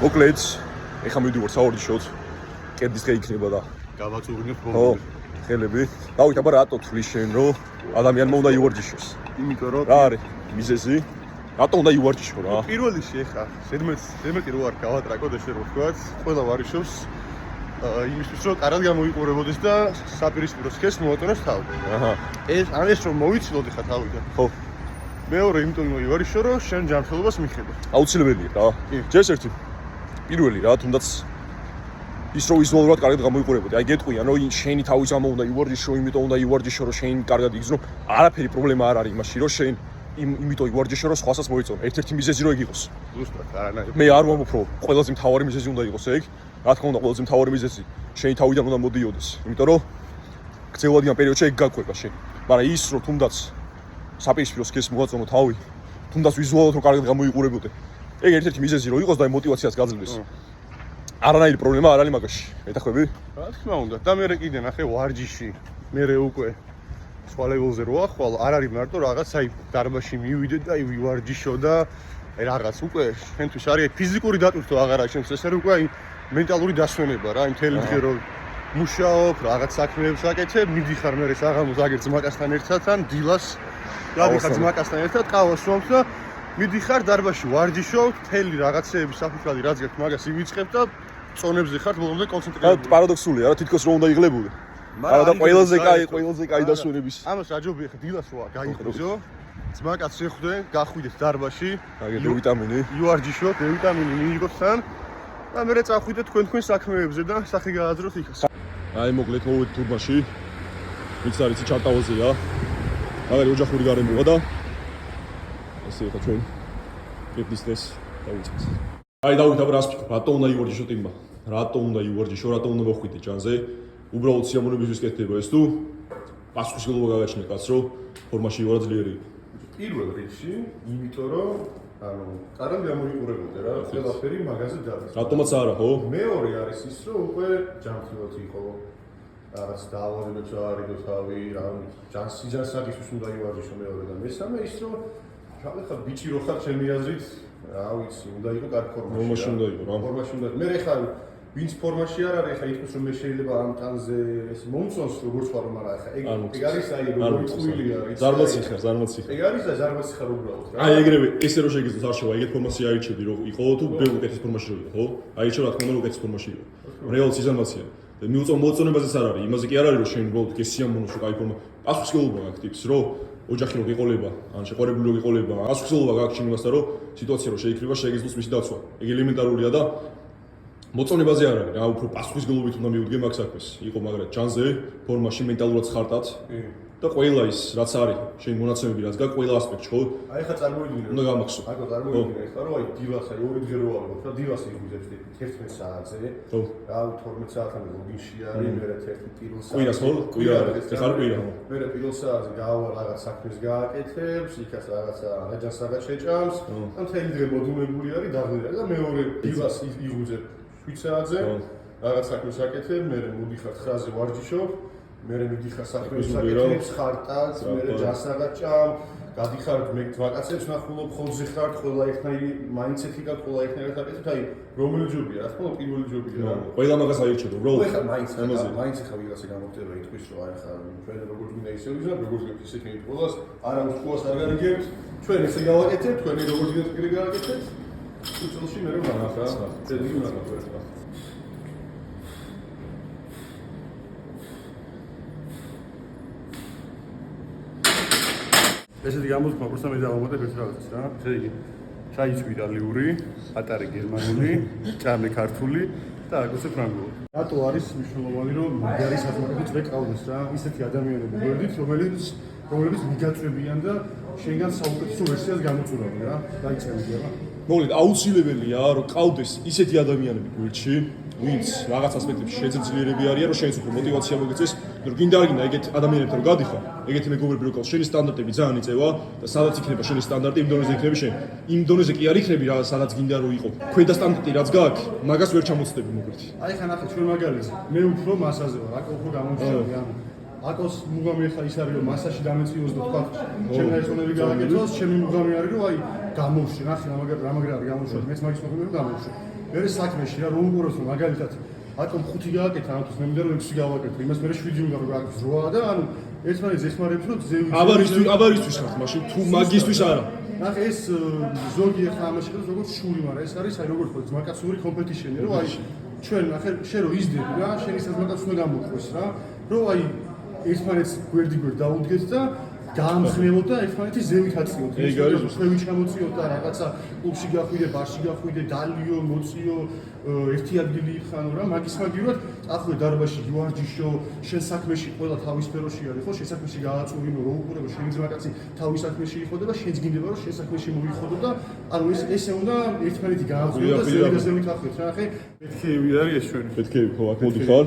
მოკლედ, ეხლა მივდივართ საორდიშოთ. კერდის დღე იქნება და გავაწურინებ ხო, ხელები. დავით, აბა რატო თვლის შენ, რომ ადამიანმა უნდა ივარჯიშოს? იმიტომ რომ რა არის მიზეზი? რატო უნდა ივარჯიშო რა? პირველ რიგში ეხა ზედმეტი რო არ გავატრაკოთ ესე რომ ვთქვათ, ყველა ვარიშობს იმისთვის რომ კარად გამოიყურებოდეს და საპირისპირო სქესს მოაწონოს თავი. აჰა. ეს რომ მოვიცილოთ ეხა თავიდან. ხო. მეორე იმიტომ მივარიშო რომ შენ ჯანმრთელობას მიხედა. აუცილებელია რა. ჯერ ერთი პირველი რა, თუნდაც ის რო ვიზუალურად კარგად გამოიყურებოდი. აი გეტყვიან რომ შენი თავის გამო უნდა ივარჯიშო, იმიტომ უნდა ივარჯიშო რომ შენ კარგად იგრძნო. არაფერი პრობლემა არ არის იმაში, რომ შენ იმიტომ ივარჯიშო რომ სხვასაც მოიწონო. ერთ-ერთი მიზეზი რო ეგ იყოს. ზუსტად, არანაირი. მე არ ვამბობ რომ ყველაზე მთავარი მიზეზი უნდა იყოს ეგ. რა თქმა უნდა, ყველაზე მთავარი მიზეზი შენი თავიდან უნდა მოდიოდეს. იმიტომ რომ გრძელვადიან პერიოდში ეგ გაკვება შენ. მაგრამ ის რომ თუნდაც საპირისპირო სქესს მოაწონო თავი, თუნდაც ვიზუალურად რომ კარგად გამოიყურებოდე. ეგ ერთ-ერთი მიზეზი რო იყოს და მოტივაციას გაძლევდეს. არანაირი პრობლემა არ არის მაგაში. ეთახვები? რა თქმა უნდა. და მე კიდე ნახე ვარჯიში. მე უკვე სხვა ლეველზე რო ახვალ, არ არის მარტო რაღაც აი დარბაზში მივიდე და აი ვივარჯიშო და აი რაღაც უკვე შენთვის არის ფიზიკური დატვირთვა აღარ არის შენს ესე უკვე აი მენტალური დასვენება რა, იმ თელი დღე რომ მუშაობ, რაღაც საქმეებს აკეთებ, მიდიხარ მე საღამოს აგერ ძმაკასთან ერთად ან დილას გადიხარ ძმაკასთან ერთად, ყავას ვამს და მიდიხარ დარბაზში ვარჯიშობ, თელი რაღაცეების საფუძველი რაც გაქვს მაგას ივიწყებ და წონებზე ხარ ბოლომდე კონცენტრირებული. პარადოქსულია რა, თითქოს რომ უნდა იღლებოდე. არა და ყველაზე კაი დასვენების. ამას რაჯობია ხა დილას როა გაიღვიძო. ძმაკაც შეხვდე, გახვიდეთ დარბაზში. აგერ ვიტამინი. ივარჯიშოთ, ვიტამინი მიიღოთ თან. და მე წახვიდეთ თქვენ საქმეებზე და სახე გააძროთ იქაც. აი მოკლედ მოვედი თურმაში. ვიც არის ჩარტავაზეა. მაგარი ოჯახური გარემოა და ესე ხა ჩვენ კერდის დღეს დავიწყეთ. აი დავით აბა რას ფიქრობ? რატო უნდა ივარჯიშოთ იმბა? რატო უნდა ივარჯიშო? რატო უნდა მოხვიდე ჯანზე? უბრალოდ სიამოვნებისთვის კეთდება ეს თუ პასუხისმგებლობა გაგაჩნია კაცს რომ ფორმაში ივარა ძლიერი. პირველ რიგში, იმიტომ რომ ანუ კარგად გამოიყურებოდე რა, ყველაფერი მაგაზე დადის. რატომაც არა, ხო? მეორე არის ის, რომ უკვე ჯანმრთელად იყო. რაღაც დაავადებებს არ იყო თავი, რა სიჯანსაღისთვის უნდა ივარჯიშო მეორე და მესამე ის, რომ ხა ბიჭი რო ხარ ჩემი აზრით, რა ვიცი, უნდა იყო კარგი ფორმაში უნდა იყო რა. ფორმაში უნდა. მე ხა ვინც ფორმაში არ არის, ხა ითქოს რომ მე შეიძლება ამ ტანზე ეს მომწონს როგორც ვარ, მაგრამ ხა ეგ არის აი როგორი წვილი არის. ზარმაცი ხარ. ეგ არის და ზარმაცი ხარ უბრალოდ რა. აი ეგრევე ესე რომ შეგიძლიათ არ შევა, ეგეთ ფორმაში აირჩევდი რომ იყო თუ ბევრი უკეთეს ფორმაში რო იყო, ხო? აირჩევ რა თქმა უნდა უკეთეს ფორმაში იყო. რეალ სიზამაცია. და მოწონებაზეც არ არის, იმაზე კი არ არის რომ შენ უბრალოდ გესიამოვნოს რომ კაი ფორმა. პასუხისმგებლობა გაქვს ტიპს, რომ ოჯახი რო გიყოლება, ან შეყვარებული რო გიყოლება, პასუხისმგებლობა გაქვს იმასთან, რომ სიტუაცია რო შეიკრიბა, შეგიძლიათ მისი დაცვა. ეგ ელემენტარულია და მოწონებაზე არ არის, რა უფრო პასუხისმგებლობით უნდა მივდგე მაგ საქმეს. იყო მაგრამ ჯანზე, ფორმაში, მენტალურად ხარტად. და ყველა ის რაც არის, შენ მონაცემები რაც გაქვს, ყველა ასპექტი, ხო? აი ხა წარმოვიდგინე. უნდა გამახსოვ. აკო წარმოვიდგინე ხა რომ აი დილას აი ორი დღე რო ავიღოთ და დილას იგვიძებს 11 საათზე. ხო. რა 12 საათამდე ლოგინში არის, მე 11 პირველ საათზე. კვირას ხო? კვირა, ეხლა კვირა. მე პირველ საათზე გავა რაღაც საქმეს გააკეთებს, იქაც რაღაცა რაჯანსაღად შეჭამს, და მთელი დღე მოდუნებული არის, დაღლილი არის და მეორე დილას იგვიძებ 7 საათზე. რაღაც საქმეს აკეთებ, მე მოდიხარ 9-ზე ვარჯიშობ. მე მიდიხარ საქმეს აკეთებს, ხარტაც, მე ჯანსაღად ჭამ, გადიხარ მე ვაკაცებს ნახულობ, ხოძზე ხარ, ყველა ერთნაირი მაინდსეტი გაქვს, ყველა ერთნაირად აკეთებ, აი რომელი ჯობია, რა თქმა უნდა, პირველი ჯობია რა. ყველა მაგას აირჩევ, უბრალოდ. ხა მაინც ხა ვიღაცა გამოგდება იტყვის, რომ აი ხა ჩვენ როგორც გვინდა ისე ვიზამ, როგორც გვინდა ისე კი ყველას, არა უსკუას არ გარიგებთ, ჩვენ ესე გავაკეთებთ, თქვენი როგორც გინდათ პირი გააკეთეთ. უწელში მე რომ განახა, წელი უნდა გაგვერთა. ესეთი გამოთქმა პროსტა მე დავამატებ ერთ რაღაცას რა. ესე იგი, ჩაი სპირალიური, ატარი გერმანული, ჭამე ქართული და აგოცე ფრანგული. რატო არის მნიშვნელოვანი რომ მაგარი საზოგადოება წვე ყავდეს რა? ისეთი ადამიანები გვერდით, რომლებიც მიგაწვებიან და შენგან საუკეთესო ვერსიას გამოწურავენ რა. დაიწყებია რა. მოკლედ აუცილებელია რომ ყავდეს ისეთი ადამიანები გვერდში, ვინც რაღაც ასპექტებში შეძლიერები არიან, რომ შენს უფრო მოტივაცია მოგეწეს, რომ გინდა არ გინდა ეგეთ ადამიანებთან რომ გადიხარ, ეგეთი მეგობრები რო ყავს, შენი სტანდარტები ძალიან იწევა და სადაც იქნება შენი სტანდარტი, იმ დონეზე იქნება შენ. იმ დონეზე კი არ იქნები რა, სადაც გინდა რომ იყო. ქვედა სტანდარტი რაც გაქვს, მაგას ვერ ჩამოწდები მოკლედ. აი ხა ნახე ჩვენ მაგალითად, მე უფრო მასაზე ვარ, აკო უფრო გამომწვევი, ანუ აკოს მუღამი ხა ის არის რომ მასაში დამეწიოს და თქვა, ჩემი ესონები გააკეთოს, ჩემი მუღამი არის რომ აი გამოვში, ნახე რა მაგარი არის გამოვში, მეც მაგის მოგები რომ გამოვში. მე საქმეში რა რომ უყუროს რომ მაგალითად ატომ 5 გააკეთა ამას მე მინდა რომ 6 გავაკეთო იმას მე 7 უნდა რომ გააკეთოს 8 და ანუ ერთმანეთს ეხმარებს რომ ზევით აბარისთვის ხარ მაშინ თუ მაგისტვის არა ნახე ეს ზოგი ახლა ამაში ხდება როგორც შური მაგრამ ეს არის აი როგორც ხო ძმაკაცური კომპეტიშენი რომ აი ჩვენ ნახე შენ რომ იზდები რა შენი საზმაკაც უნდა გამოყვეს რა რომ აი ერთმანეთს გვერდიგვერდ დაუდგეთ და გაამხნევოთ და ერთმანეთის ზევით აწიოთ. ეგ არის ზუსტად ჩამოწიოთ და რაღაცა კლუბში გახვიდე, ბარში გახვიდე, დალიო, მოციო, ერთი ადგილი იხანო რა, მაგის მაგივრად წახვიდე დარბაზში, გივარჯიშო, შენ საქმეში ყველა თავის სფეროში არის, ხო? შენ საქმეში გააწურინო, რო უყურებო, შენი ძმაკაცი თავის საქმეში იხოდე და შენც გინდება რომ შენ საქმეში მოიხოდო და ანუ ესე უნდა ერთმანეთი გაამხნევოთ და ზევით ახვიდეთ რა, ხე? მეთქეები არის ეს ჩვენი. მეთქეები ხო, აქ მოდიხარ.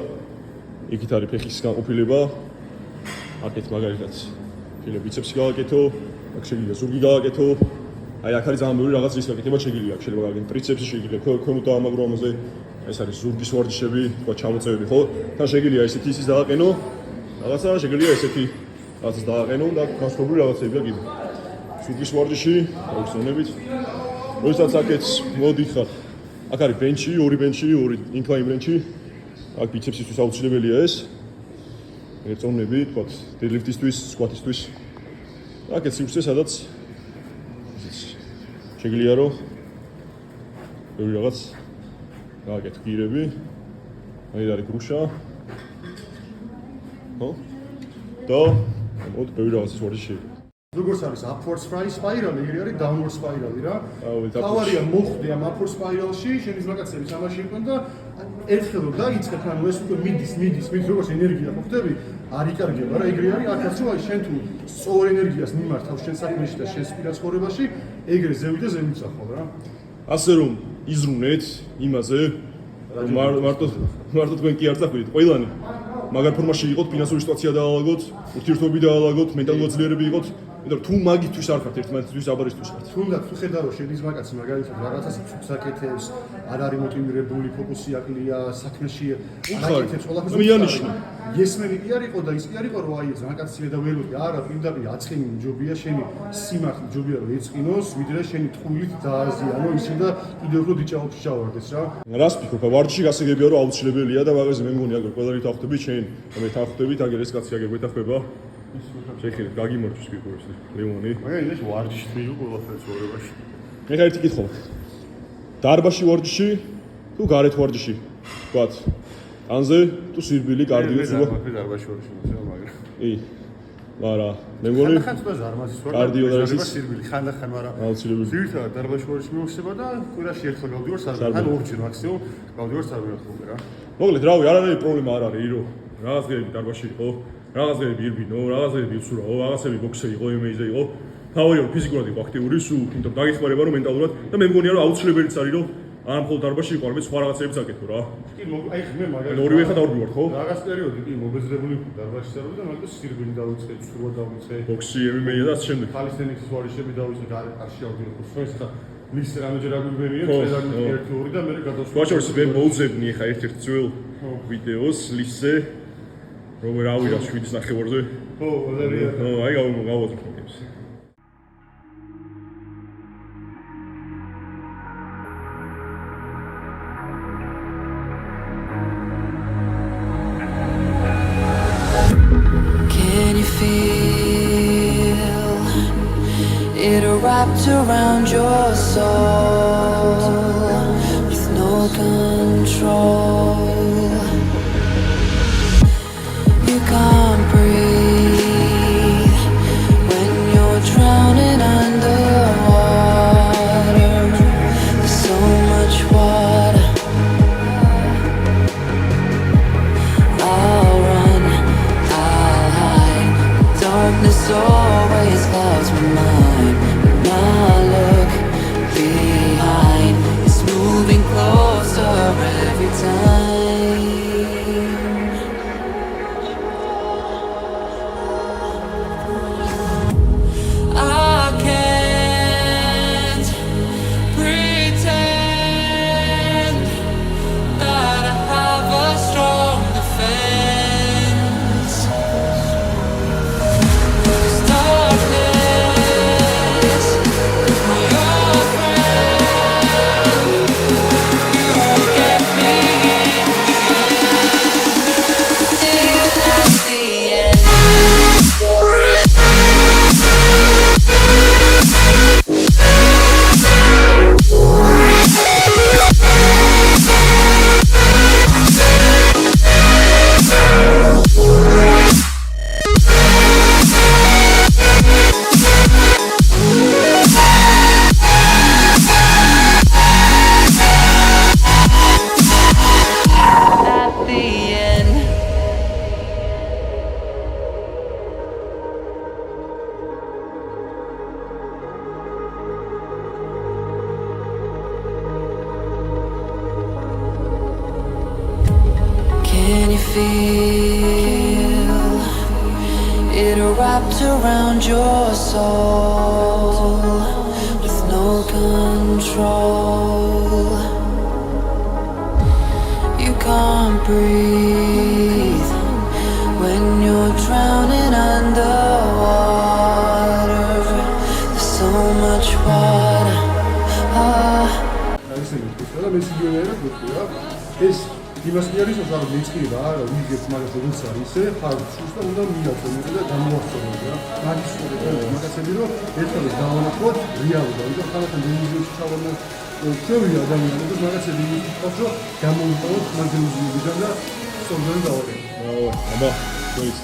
იქით არის ფეხის განყოფილება. აქეთ მაგალითად შეიძლება ბიცეპსი გააკეთო, აქ შეიძლება ზურგი გააკეთო. აი აქ არის ძალიან ბევრი რაღაც ის გაკეთება შეიძლება, აქ შეიძლება გააკეთო ტრიცეპსი შეიძლება, ქვემოთ დაამაგრო ამაზე. ეს არის ზურგის ვარჯიშები, თქვა ჩამოწევები, ხო? თან შეიძლება ესეთი ისის დააყენო. რაღაცა შეიძლება ესეთი რაღაცას დააყენო და განსხვავებული რაღაცები და კიდე. ზურგის ვარჯიში, აუხსნებით. როდესაც აქეთ მოდიხარ. აქ არის ბენჩი, ორი ბენჩი, ორი ინკლაინ ბენჩი. აქ ბიცეპსისთვის აუცილებელია ეს. ერწონები, თქვა, დედლიფტისთვის, სკვატისთვის. აქეთ სივრცე, სადაც შეიძლება რომ ბევრი რაღაც გააკეთო გირები. აი არის გრუშა. ხო? და მოდ ბევრი რაღაცის ვარჯიში. როგორც არის upward spiral, ეგრე არის downward spiral რა. თავარია მოხვდე ამ upward spiral-ში, შენი ძმაკაცები სამაში იყვნენ და ერთხელ რომ დაიწყებ, ანუ ეს უკვე მიდის, როგორც ენერგია მოხდები, არ იკარგება რა, ეგრე არის აქაც რომ აი შენ თუ სწორ ენერგიას მიმართავ შენ საქმეში და შენ სპირა ცხოვრებაში, ეგრე ზევი და ზემოცა ხო რა. ასე რომ იზრუნეთ იმაზე, მარტო თქვენ კი არ წახვიდეთ, ყველანი მაგარ ფორმაში იყოთ, ფინანსური სიტუაცია დაალაგოთ, ურთიერთობები დაალაგოთ, მენტალური ძლიერები იყოთ. იმიტომ რომ თუ მაგისთვის არ ხართ ერთმანეთისთვის აბარისთვის ხართ. თუნდაც თუ ხედავ რომ შენ ძმაკაცი მაგალითად რაღაცას ცუცაკეთებს, არ არის მოტივირებული, ფოკუსი აკლია, საქმეში აკეთებს ყველაფერს. მიანიშნი. ესმენი კი არ იყო და ის კი არ იყო რომ აი ძმაკაცი და ველოდი, არა, პირდაპირ აწყინი ჯობია შენი სიმართლე ჯობია რომ ეწყინოს, ვიდრე შენი ტყუილით დააზიანო ისე და კიდევ უფრო დიჭაობს ჩავარდეს რა. რას ფიქრობ, ვარჯიში გასაგებია რომ აუცილებელია და მაგაზე მე მგონი აგერ ყველანი თანხდებით შენ, მე თანხდებით აგერ ეს კაცი აგერ გვეთახება. შეიძლება გაგიმორჩოს ფიქრობს ლეონი. მაგალითად ეს ვარჯიში მიიღო ყველაფერს ცხოვრებაში. მე ერთი კითხვა მაქვს. დარბაზში ვარჯიში თუ გარეთ ვარჯიში? ვთქვათ, ანზე თუ სირბილი კარდიო ზუგა? მე დარბაზში ვარჯიში მოწევა, მაგრამ კი. მაგრამ მე მგონი ხან ცოტა ზარმაზის ვარ. კარდიო და ის სირბილი ხანდახან, მაგრამ აუცილებელი. ძირითადად დარბაზში ვარჯიში მოვხდება და კვირაში ერთხელ გავდივარ სარბაზში, ან ორჯერ მაქსიმუმ გავდივარ სარბაზში რა. მოკლედ, რავი, არანაირი პრობლემა არ არის, რომ რაღაც დღეები დარბაზში იყო, რაღაც დღეები ირბინო, რაღაც დღეები უსურავო, რაღაცები ბოქსი იყო, MMA-ზე იყო. თავი რომ ფიზიკურად იყო აქტიური, სულ იმიტომ დაგეხმარება რომ მენტალურად და მე მგონია რომ აუცილებელიც არის რომ არ მხოლოდ დარბაზში იყო, არამედ სხვა რაღაცებიც აკეთო რა. კი, აი მე მაგალითად ორივე ხა დავდივარ ვარ, ხო? რაღაც პერიოდი კი მობეზრებული ვარ დარბაზში სარბაზი და მაგას სირბილი დავიწყე, ცურვა დავიწყე. ბოქსი, MMA და ასე შემდეგ. ხალის ტენისის ვარჯიშები დავიწყე, გარში ავდივარ. ეს ხა მის რამეჯერ აგვიბერია, წელიწადში 1-2 და მე გადავსვლა. ვაჭროს მე მოუძებნი ხა ერთ-ერთ ძველ ვიდეოს ლისზე რომ რავი რა 7-ის ნახევარზე. ხო, ვალერია. ხო, აი გავუძებ. Can you feel it wrapped around your soul with no control? You can't breathe when you're drowning underwater. There's so much water. I'll run, I'll hide. Darkness always clouds my mind. When I look behind, it's moving closer every time. feel it wrapped around your soul with no control. You can't breathe when you're drowning underwater. There's so much water. და მესიგიონერად ვთქვა ეს იმას კი არის რომ მეწყირა რა ვიგებს მაგას როგორც არის ისე ხარ სულს და უნდა მიაწვენო და გამოასწოროს რა მაგის სწორედ მაგასები რომ ერთხელ დავანახოთ რეალობა იმიტომ ხალხთან დელიზიაში ჩავარდა ჩვენი ადამიანები და მაგასები იყოს რომ გამოვიყავოთ მაგ დელიზიებიდან და სწორად დავარეკო აბა, ის